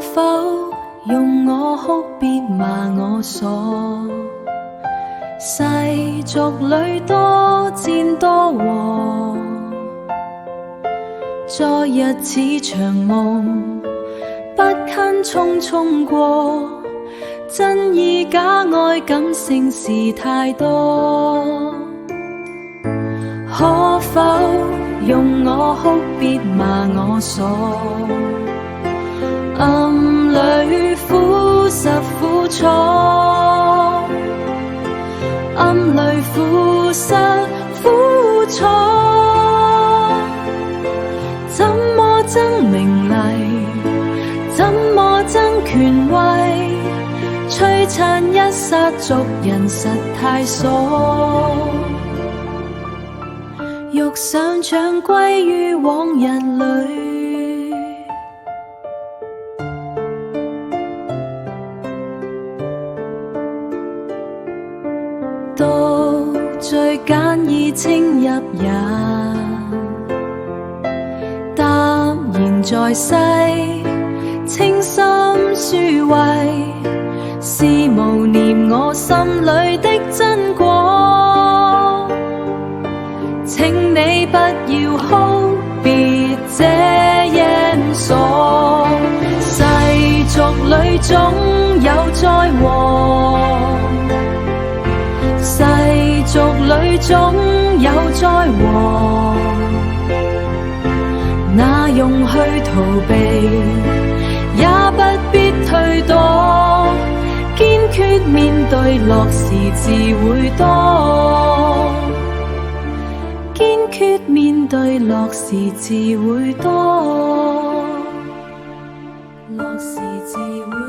否用我哭，別罵我傻？世俗裏多戰多禍，昨日似場夢，不堪匆匆過。真意假愛感性事太多，可否用我哭，別罵我傻？暗裏苦實苦楚，暗裏苦實苦楚，怎麼爭名利，怎麼爭權位？璀璨一剎，俗人實太傻。欲想像歸於往日裏，到最簡易清入也，淡然在世，清心舒慰。是無念我心裏的真果，請你不要哭，別這樣傻。世俗裏總有災禍，世俗裏總有災禍，那用去逃避，也不必退躲。堅決面對樂時自會多，堅決面對樂時自會多，樂時自會多。